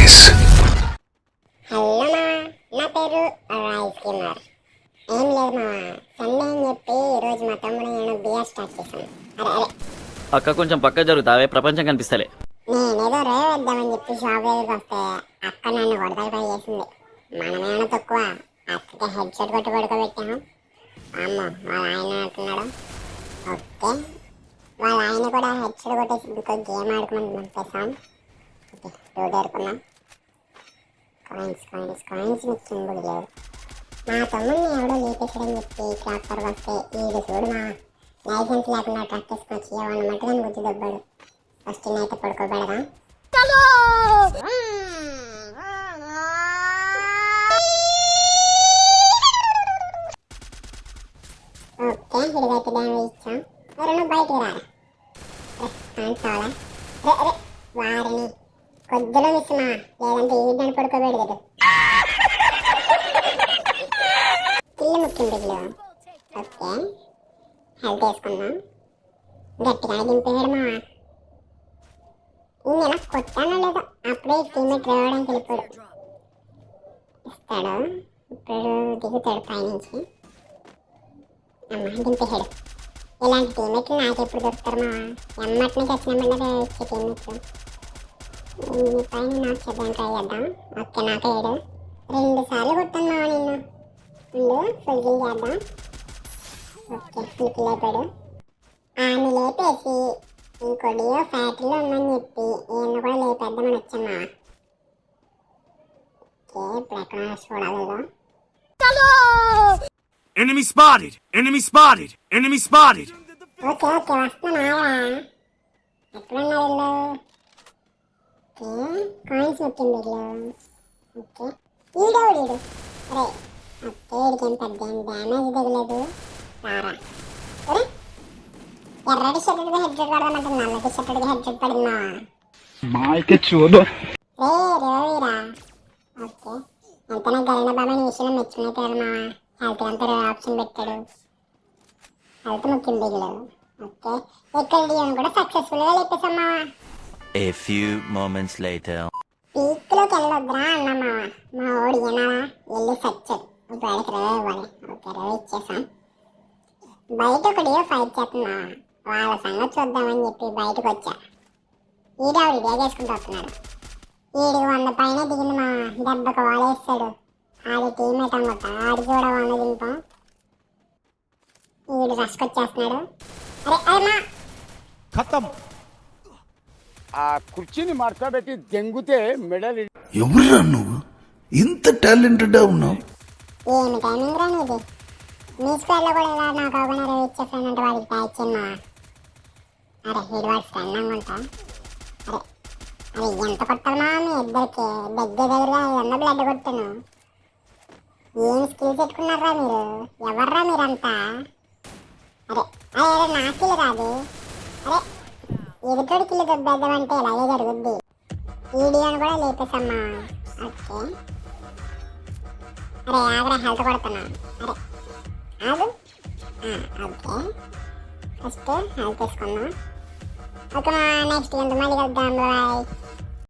nice. Hello నా పేరు rice gamer. ఏం లేదు మా సండే అని చెప్పి ఈరోజు మా తమ్ముడు నేను బియర్ స్టార్ట్ చేశాను. అరే అక్క కొంచెం పక్క జరుగుతావే, ప్రపంచం కనిపిస్తలే. నేనేదో రేవ్ వేద్దామని చెప్పి షాప్ దగ్గరికి వస్తే అక్క నన్ను కొడతాయి ట్రై చేసింది. మనమేమైనా తక్కువ, అక్కకి హెడ్ సెట్ కొట్టి పడుకోబెట్టాము. అమ్మో వాళ్ళ ఆయన అంటున్నాడు. ఓకే వాళ్ళ ఆయన కూడా హెడ్ సెట్ కొట్టేసి ఇంకో గేమ్ ఆడుకోమని పంపేసాం. ఓకే రోడ్ ఏరుకున్నాం. కాయిన్స్ ఇచ్చింది కూడా లేదు. మా తమ్ముడిని ఎవడో లేపేసాడని చెప్పి ట్రాక్టర్ వస్తే ఈడు చూడు మా లైసెన్స్ లేకుండా ట్రక్ తీసుకొచ్చి వాళ్ళ మట్టుగా గుర్తు దొబ్బాడు. ఫస్ట్ అయితే పడుకోబెడదాం. ఓకే ఇడిగైతే డ్యామేజ్ ఇచ్చాం. ఎవరైనా బయటికి రారా కావాలి వారిని కొద్దిలో మిస్మా లేదంటే ఈడ్ని పడుకోబెడదు. కిల్లు ముఖ్యం బిడ్డలు. ఓకే హెల్త్ వేసుకుందాం. గట్టిగానే దింపేయడు మా ఈ నెల కొట్టానో లేదో అప్పుడే టీమేట్ రావడానికి వెళ్ళిపోడు. ఇస్తాడు ఇప్పుడు దిగుతాడు పైనుంచి. అమ్మ దింపేశాడు. ఇలాంటి టీమేట్లు నాకెప్పుడు దొరుకుతారు మా ఎమ్మటిని చచ్చినమ్మడే వచ్చే టీమేట్లు. పైన నాకు చేద్దాం ట్రై చేద్దాం. ఓకే నాకేడు 2 సార్లు కొట్టాను మా నిన్ను. ఫుల్ కిల్ చేద్దాం. ఓకే ఫుల్ కిల్ అయిపోయాడు. ఆమె లేపేసి ఇంకొడియో ఫ్యాక్టరీలో ఉందని చెప్పి ఈయన కూడా లేపేద్దామని వచ్చాను. ఓకే ఇప్పుడు ఎక్కడ చూడాలి. Enemy spotted! Enemy spotted! Enemy spotted! Okay okay వస్తున్నావా? ఎక్కడున్నారు వీళ్ళు? ఓకే కాయిన్స్ వచ్చింది వీళ్ళు. ఓకే ఈడేవుడు అరే ఓకే వీడికి ఏం పెద్ద ఏం డ్యామేజ్ తగలేదు. రారా అరే ఎర్రటి షర్టుడికి హెడ్ షర్ట్ పడదామంటే నల్లటి షర్టుడికి హెడ్ షర్ట్ పడిందా? రే రేవీరా. ఓకే ఎంతనా గరిన బాబా నీ విషయంలో మెచ్చుకునే మా హెల్త్ అంతా ఆప్షన్ పెట్టాడు. హెల్త్ ముఖ్యం బిడ్డలు. ఓకే ఇక్కడ డియోని కూడా సక్సెస్ఫుల్గా లేపేసామా. A few moments later. పీక్లోకి వెళ్ళొద్దురా అన్నమా. మా ఓడి ఏనాడా వెళ్ళి సచ్చాడు. ఇప్పుడు వాడికి రేవ్ ఇవ్వాలి. ఓకే రేవ్ ఇచ్చేసాం. బయట ఒకటి ఫైట్ చేస్తున్నా. వాళ్ళ సంగతి చూద్దామని చెప్పి బయటకు వచ్చా. ఈడావిడ డేగేసుకుంటూ వస్తున్నాడు. ఈడు 100 పైన దిగింది మా దెబ్బకు వాడేస్తాడు. ఆడి టీమేట్ అనమాట. ఆడికి కూడా 100 దింపాం. ఈడు రసుకొచ్చేస్తున్నాడు. అరే అరే మా ఖతం. ఆ కుర్చీని మార్చబెట్టి దెంగుతే మెడల్. ఎవరురా నువ్వు ఇంత టాలెంటెడ్ ఉన్నావు? ఏమి టైమింగ్ రా నీది? మీ స్క్వేర్లో కూడా ఇలా నాకు అవగానే రేవ్ ఇచ్చే ఫ్రెండ్ అంటే వాడికి ప్యాచ్చిందా? అరే వీడు వాడి ఫ్రెండ్ అనుకుంటా. అరే అరే ఎంత కొట్టాలా మీ ఇద్దరికి? దగ్గరగా ఇదన్నా బ్లడ్ కొట్టాను. ఏం స్కిల్స్ పెట్టుకున్నారా మీరు? ఎవర్రా మీరంతా? అరే అరే అరే నా కిల్ రాదు. అరే ఎదుటోడి కిల్లు దొబ్బేద్దామంటే ఇలాగే జరుగుద్ది. ఈడియోని కూడా లేపేసమ్మా. ఓకే అరే ఆగరా హెల్త్ కొడుతున్నా. అరే ఆగు. ఓకే ఫస్ట్ హెల్త్ వేసుకున్నా. ఓకే మా నెక్స్ట్ ఎంత మళ్ళీ కలుద్దాం. బాయ్.